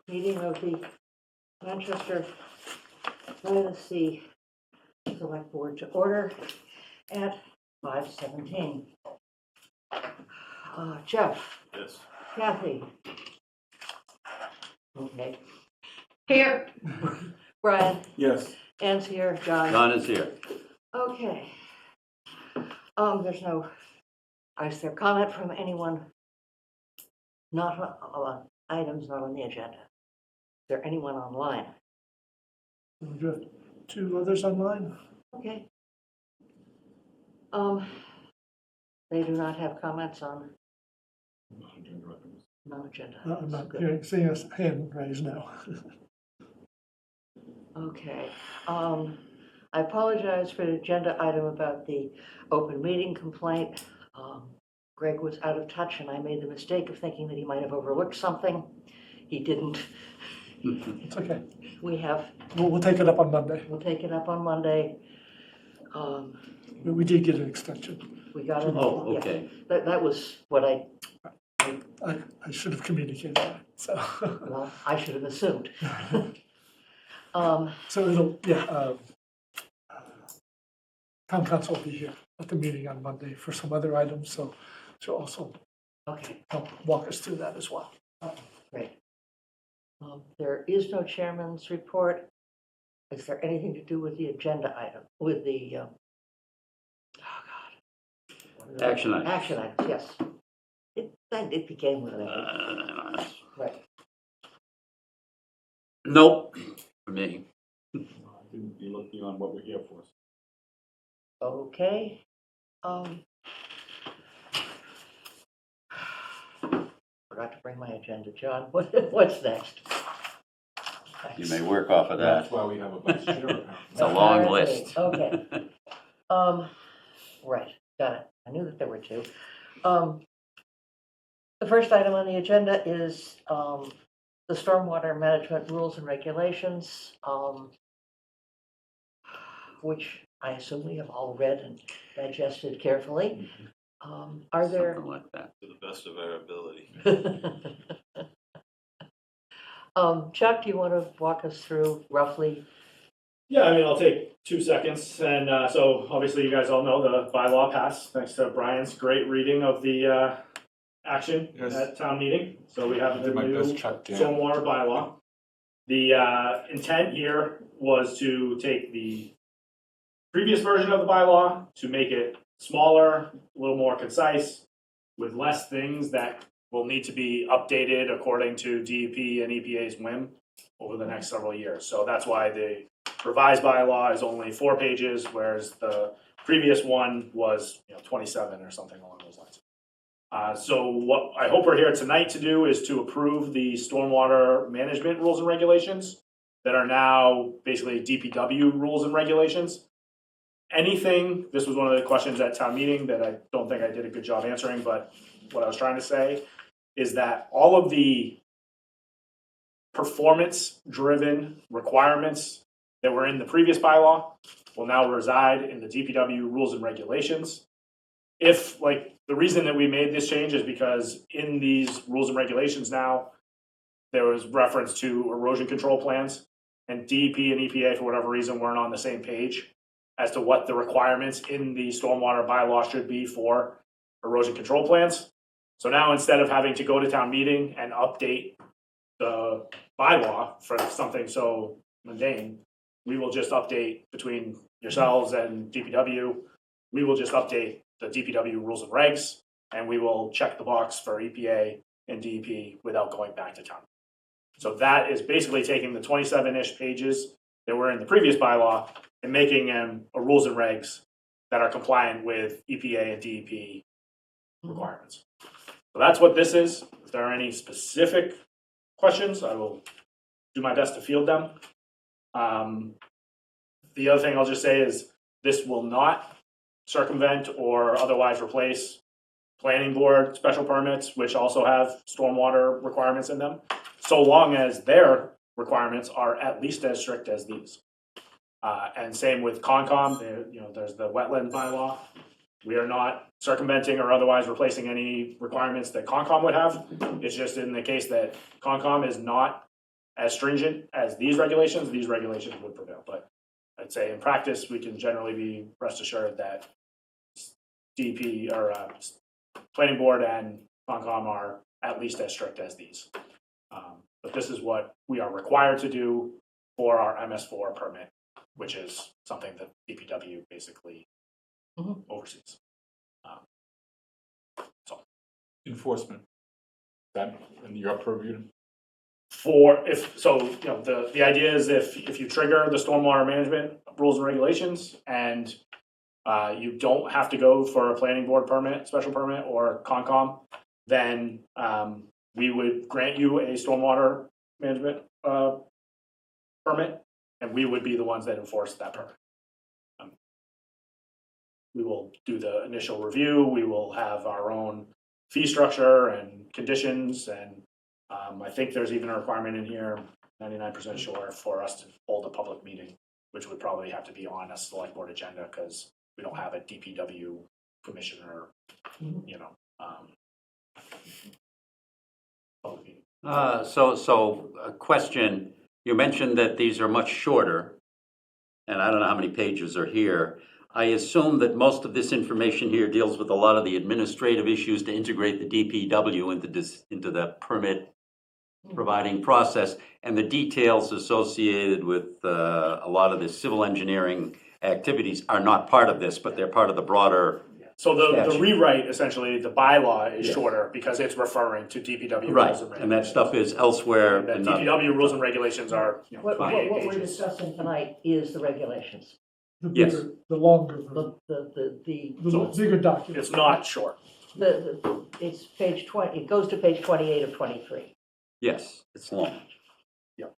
meeting of the Manchester by the Sea Select Board to order at 5:17. Jeff, Yes. Kathy. Okay. Here. Brian, Yes. Ann's here, John. John is here. Okay. There's no, is there comment from anyone not on items not on the agenda? Is there anyone online? We have two others online. Okay. They do not have comments on non-agenda. I'm not Good. seeing a hand raised now. Okay. I apologize for the agenda item about the open meeting complaint. Greg was out of touch and I made the mistake of thinking that he might have overlooked something. He didn't. It's okay. We have, We'll take it up on Monday. we'll take it up on Monday. We did get an extension. We got it. Oh, Yeah. okay. That was what I should have communicated that, so. well, I should have assumed. So it'll, town council will be here at the meeting on Monday for some other items, so she'll also Okay, help walk us through that as well. great. There is no chairman's report. Is there anything to do with the agenda item, with the, oh God. What is it? Action items. Action items, yes. It became with it, right. Nope, for me. Didn't be looking on what we're here for. Okay. Forgot to bring my agenda, John. What's next? You may work off of That's that. why we have a vice chair apparently. It's a long Apparently. list. Okay. Right, got it. I knew that there were two. The first item on the agenda is the stormwater management rules and regulations, which I assume we have all read and digested carefully. Are there? Something like that. To the best of our ability. Chuck, do you want to walk us through roughly? Yeah, I mean, I'll take 2 seconds. And so obviously you guys all know the bylaw passed, thanks to Brian's great reading of the action Yes. at town meeting. So we have the Did my new best, Chuck, Dan. stormwater bylaw. The intent here was to take the previous version of the bylaw to make it smaller, a little more concise, with less things that will need to be updated according to DEP and EPA's whim over the next several years. So that's why the revised bylaw is only 4 pages, whereas the previous one was 27 or something along those lines. So what I hope we're here tonight to do is to approve the stormwater management rules and regulations that are now basically DPW rules and regulations. Anything, this was one of the questions at town meeting that I don't think I did a good job answering, but what I was trying to say is that all of the performance-driven requirements that were in the previous bylaw will now reside in the DPW rules and regulations. If, like, the reason that we made this change is because in these rules and regulations now, there was reference to erosion control plans, and DEP and EPA, for whatever reason, weren't on the same page as to what the requirements in the stormwater bylaw should be for erosion control plans. So now, instead of having to go to town meeting and update the bylaw for something so mundane, we will just update between yourselves and DPW. We will just update the DPW rules and regs, and we will check the box for EPA and DEP without going back to town. So that is basically taking the 27-ish pages that were in the previous bylaw and making them a rules and regs that are compliant with EPA and DEP requirements. So that's what this is. If there are any specific questions, I will do my best to field them. The other thing I'll just say is this will not circumvent or otherwise replace planning board special permits, which also have stormwater requirements in them, so long as their requirements are at least as strict as these. And same with Concom, there's the wetland bylaw. We are not circumventing or otherwise replacing any requirements that Concom would have. It's just in the case that Concom is not as stringent as these regulations would prevail. But I'd say in practice, we can generally be rest assured that DP or planning board and Concom are at least as strict as these. But this is what we are required to do for our MS4 permit, which is something that DPW basically oversees. Enforcement. That in your purview? The idea is if you trigger the stormwater management rules and regulations and you don't have to go for a planning board permit, special permit, or Concom, then we would grant you a stormwater management permit, and we would be the ones that enforce that permit. We will do the initial review, we will have our own fee structure and conditions, and I think there's even a requirement in here, 99% sure, for us to hold a public meeting, which would probably have to be on a select board agenda because we don't have a DPW commissioner, public meeting. So a question, you mentioned that these are much shorter, and I don't know how many pages are here. I assume that most of this information here deals with a lot of the administrative issues to integrate the DPW into the permit providing process, and the details associated with a lot of the civil engineering activities are not part of this, but they're part of the broader. So the statute. rewrite, essentially, the bylaw is Yes. shorter because it's referring to DPW Right, rules and regulations. and that stuff is elsewhere. The and not- DPW rules and regulations are, What 28 we're pages. discussing tonight is the regulations, The Yes. bigger, the longer, version, the the bigger document. It's not short. it's page 20, it goes to page 28 of 23. Yes, it's long.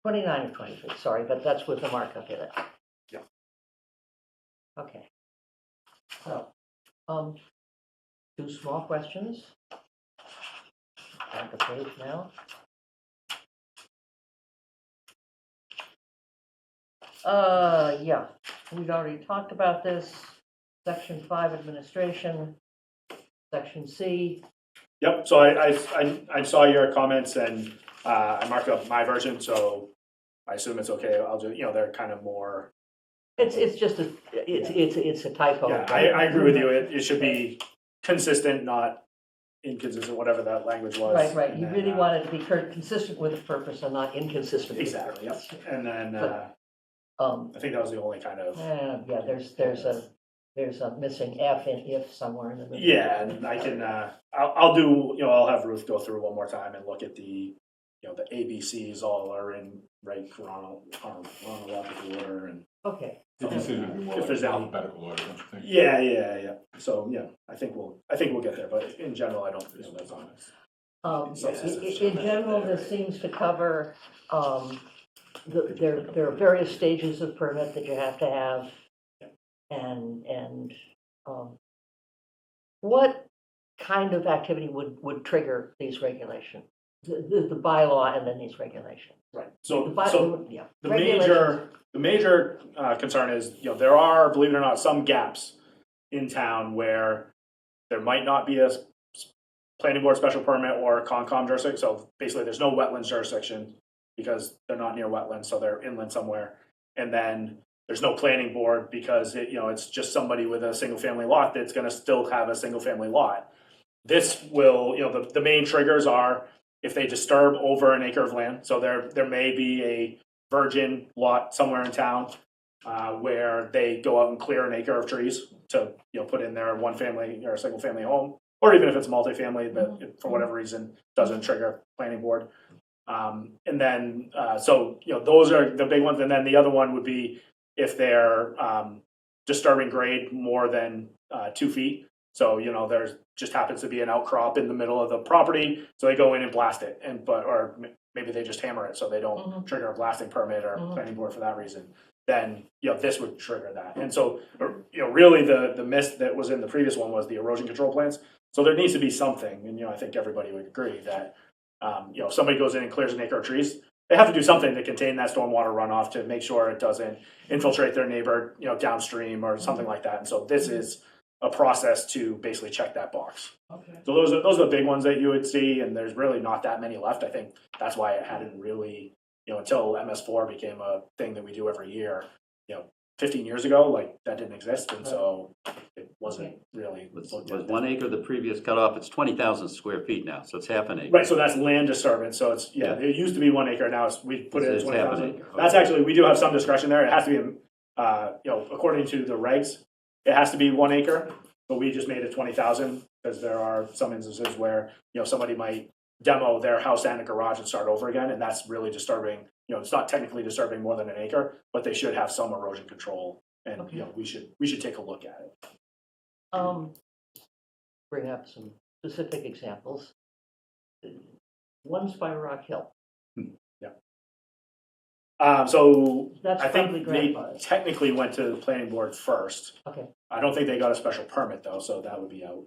29 of 23, sorry, but that's with the markup in it. Yeah. Okay. So, two small questions. Back the page now. Yeah, we'd already talked about this. Section 5 administration, section C. Yep, so I saw your comments and I marked up my version, so I assume it's okay. I'll do, they're kind of more, It's just it's a typo. yeah, I agree with you. It should be consistent, not inconsistent, whatever that language was. Right. And You then, really want it to be consistent with the purpose and not inconsistent with the Exactly, yep. purpose. And then, But, I think that was the only kind of, yeah, there's a missing F in if somewhere in the middle. yeah, and I can, I'll do, I'll have Ruth go through one more time and look at the, the ABCs all are in right chronological order and. Okay, If you say it'd be more If there's any- alphabetical order, don't you think? Yeah. So, I think we'll get there, but in general, I don't, that's on it. in general, this seems to cover, there are various stages of permit that you have to have. And what kind of activity would trigger these regulations? The bylaw and then these regulations. Right, Yeah. the regulations. major concern is, there are, believe it or not, some gaps in town where there might not be a planning board special permit or a Concom jurisdiction. So basically, there's no wetlands jurisdiction because they're not near wetlands, so they're inland somewhere. And then there's no planning board because it's just somebody with a single family lot that's going to still have a single family lot. This will, the main triggers are if they disturb over an acre of land. So there may be a virgin lot somewhere in town where they go out and clear an acre of trees to put in their one family or a single family home, or even if it's multifamily, but for whatever reason doesn't trigger planning board. And then those are the big ones. And then the other one would be if they're disturbing grade more than 2 feet. So, there's just happens to be an outcrop in the middle of the property, so they go in and blast it, or maybe they just hammer it so they don't trigger a blasting permit or planning board for that reason. Then, this would trigger that. And so, really the miss that was in the previous one was the erosion control plans. So there needs to be something, and I think everybody would agree that if somebody goes in and clears an acre of trees, they have to do something to contain that stormwater runoff to make sure it doesn't infiltrate their neighbor, downstream or something like that. And so this is a process to basically check that box. Okay. So those are the big ones that you would see, and there's really not that many left. I think that's why it hadn't really until MS4 became a thing that we do every year, 15 years ago, like that didn't exist. And so it wasn't really Was looked at. 1 acre the previous cutoff? It's 20,000 square feet now, so it's half an acre. Right, so that's land disturbance, so it's, Yeah. it used to be 1 acre, now we put it at It's half an 20,000. acre. That's actually, we do have some discretion there, it has to be, according to the regs, it has to be 1 acre, but we just made it 20,000, because there are some instances where, somebody might demo their house and a garage and start over again, and that's really disturbing, it's not technically disturbing more than 1 acre, but they should have some erosion control, and, Okay. we should take a look at it. Bring up some specific examples. One's by Rock Hill. So That's I think probably they grandfathered. technically went to the planning board first. Okay, I don't think they got a special permit though, so that would be out.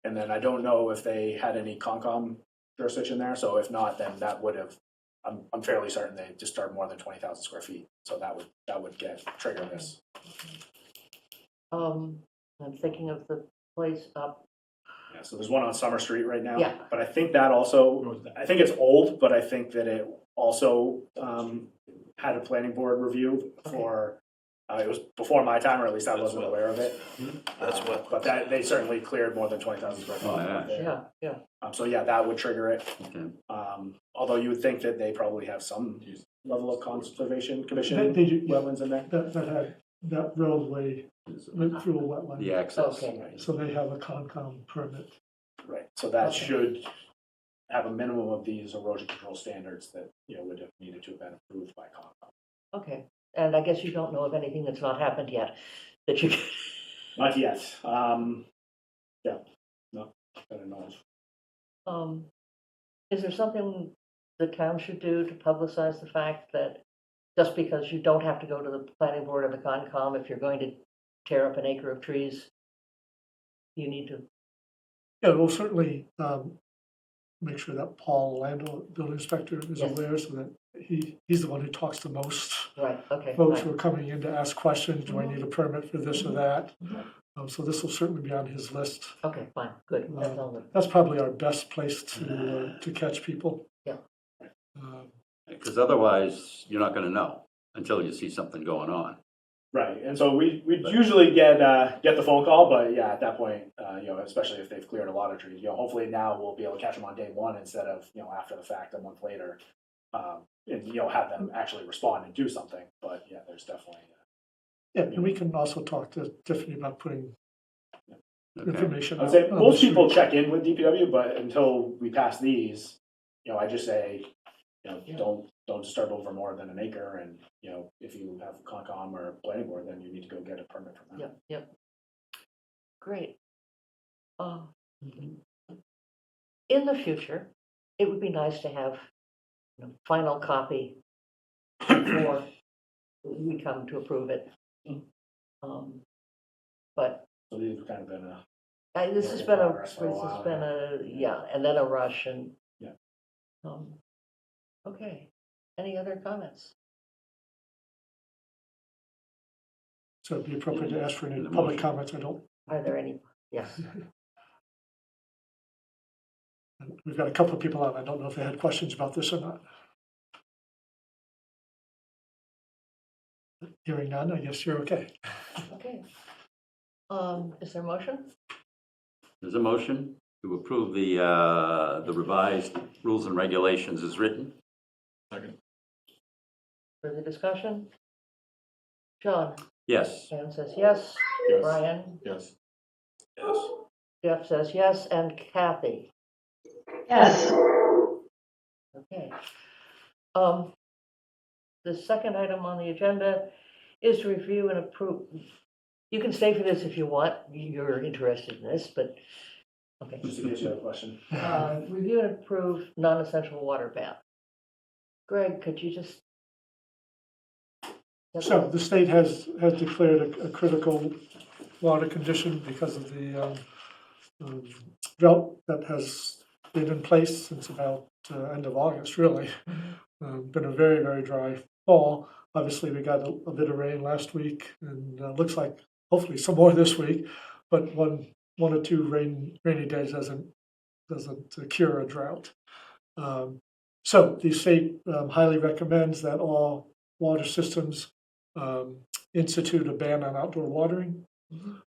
And then I don't know if they had any Concom jurisdiction there, so if not, then that would have, I'm fairly certain they disturbed more than 20,000 square feet, so that would trigger this. I'm thinking of the place up, Yeah, so there's one on Summer Street right now. Yeah. But I think that also, I think it's old, but I think that it also had a planning board review for, it was before my time, or at least I wasn't aware of it. That's what. But that, they certainly cleared more than 20,000 square feet. Oh, yeah. yeah, yeah. So yeah, that would trigger it. Okay. Although you would think that they probably have some level of conservation commission They do, yeah, wetlands in there. that roadway went through a wetland, The access. Okay, so they have a Concom permit. Right, so that Okay. should have a minimum of these erosion control standards that, would have needed to have been approved by Concom. okay. And I guess you don't know of anything that's not happened yet, that you, Not yet, yeah, no, better knowledge. is there something the town should do to publicize the fact that just because you don't have to go to the planning board or the Concom if you're going to tear up an acre of trees, you need to, Yeah, we'll certainly make sure that Paul Lando, building inspector, is Yes. aware, so that he's the one who talks to most right, okay. folks fine. who are coming in to ask questions, do I need a permit for this or that? Mhm. So this will certainly be on his list. Okay, fine, good, that's all good. That's probably our best place to catch people. Yeah. Um, Because otherwise, you're not going to know until you see something going on. Right, and so we usually get the phone call, but yeah, at that point, especially if they've cleared a lot of trees, hopefully now we'll be able to catch them on day one instead of, after the fact, a month later. And, have them actually respond and do something, but yeah, there's definitely. Yeah, and we can also talk to Tiffany about putting Okay. information I'd out. say on the most people street. check in with DPW, but until we pass these, I just say, don't disturb over more than an acre, and, if you have Concom or planning board, then you need to go get a permit from them. Yep, yep. Great. In the future, it would be nice to have a final copy before we come to approve it. But So these have kind of been this Work has in been progress for a this while, has been and then a rush and. Yeah. Okay, any other comments? So it'd be appropriate to ask for any The public motion. comments. I don't, Are there any? Yes, we've got a couple of people on. I don't know if they had questions about this or not. Hearing none, I guess you're okay. okay. Is there a motion? There's a motion to approve the revised rules and regulations as written. Second. Further discussion? John? Yes. Anne says yes. Yes. Brian? Yes. Yes. Jeff says yes, and Kathy? Yes, Okay. The second item on the agenda is to review and approve. You can stay for this if you want, you're interested in this, but, okay. just in case you have a question. Review and approve non-essential water ban. Greg, could you just? So the state has declared a critical water condition because of the drought that has been in place since about end of August, really. Been a very, very dry fall. Obviously, we got a bit of rain last week, and looks like hopefully some more this week. But one or two rainy days doesn't cure a drought. So the state highly recommends that all water systems institute a ban on outdoor watering,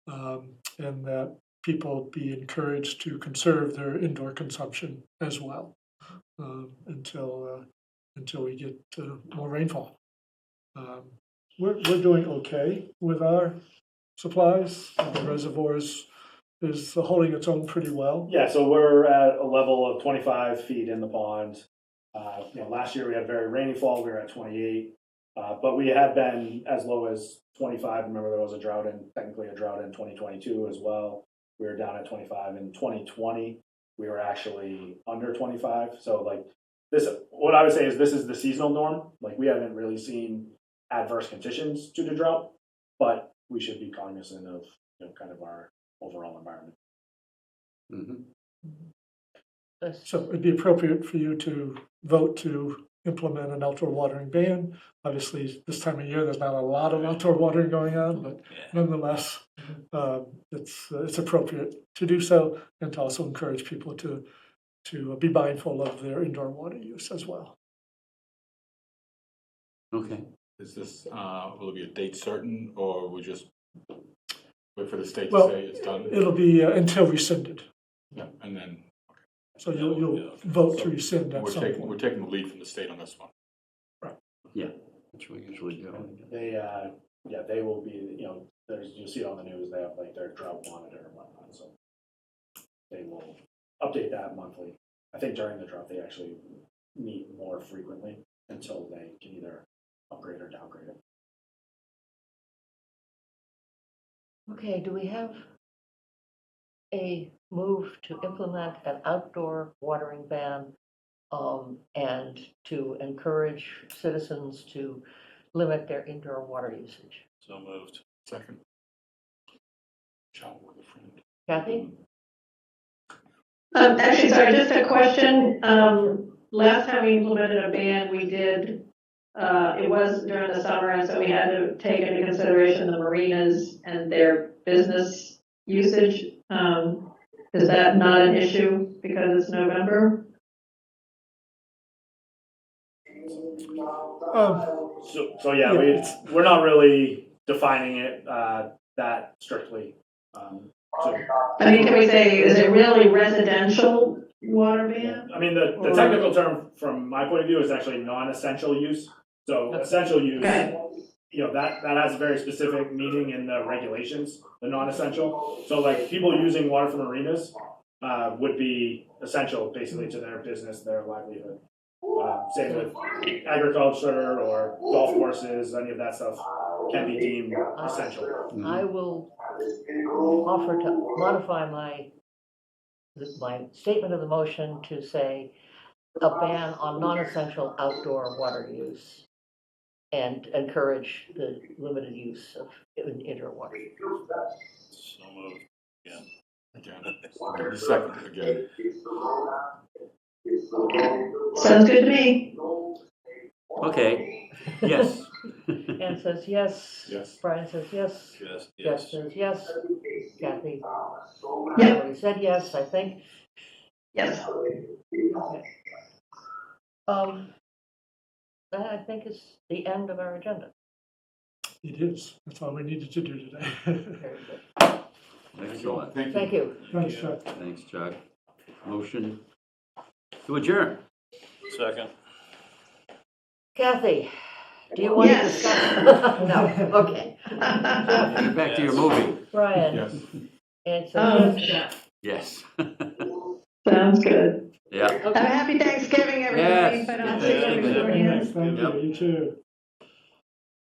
and that people be encouraged to conserve their indoor consumption as well until we get more rainfall. We're doing okay with our supplies. The reservoirs is holding its own pretty well. Yeah, so we're at a level of 25 feet in the pond. Last year we had a very rainy fall, we were at 28, but we had been as low as 25. Remember, there was technically a drought in 2022 as well. We were down at 25 in 2020. We were actually under 25. So like this, what I would say is this is the seasonal norm. Like we haven't really seen adverse conditions to the drought, but we should be cognizant of kind of our overall environment. So it'd be appropriate for you to vote to implement an outdoor watering ban. Obviously, this time of year, there's not a lot of outdoor watering going on, but nonetheless, it's appropriate to do so and to also encourage people to be mindful of their indoor water use as well. Okay. Is this, will it be a date certain, or we just wait for the state to Well, say it's done? It'll be until rescinded. Yeah, and then So you'll vote to rescind at we're some taking point. the lead from the state on this one. Yeah, which we usually do. They will be, you'll see it on the news, they have like their drought monitor and whatnot, so they will update that monthly. I think during the drought, they actually meet more frequently until they can either upgrade or downgrade it. Okay, do we have a move to implement an outdoor watering ban and to encourage citizens to limit their indoor water usage? So moved. Second. Ciao with a friend. Kathy? Actually, sorry, just a question. Last time we implemented a ban, we did, it was during the summer, and so we had to take into consideration the marinas and their business usage. Is that not an issue because it's November? We're not really defining it that strictly. I mean, can we say, is it really residential water ban? I mean, the technical term from my point of view is actually non-essential use. So essential use, Okay. that has a very specific meaning in the regulations, the non-essential. So like people using water from marinas would be essential basically to their business, their livelihood. Same with agriculture or golf courses, any of that stuff can be deemed essential. I will offer to modify my statement of the motion to say a ban on non-essential outdoor water use and encourage the limited use of indoor water. So moved. Yeah. Again, the second again. Sounds good to me. Okay, yes. Anne says yes. Yes. Brian says yes. Yes. Jeff says yes. Kathy? I Yep. already said yes, I think. Yes. Okay. That I think is the end of our agenda. It is. That's all we needed to do today. Very good. Excellent. Thank you. Thanks, Chuck. Thanks, Chuck. Motion to adjourn. Second. Kathy, do you want to Yes. discuss? No, okay. Get back to your movie. Brian? Yes. Anne says yes. Yes. Sounds good. Yeah. Have a happy Thanksgiving, everybody. Yes. If I don't Yes. see you Thanksgiving. beforehand. Thank you. You too.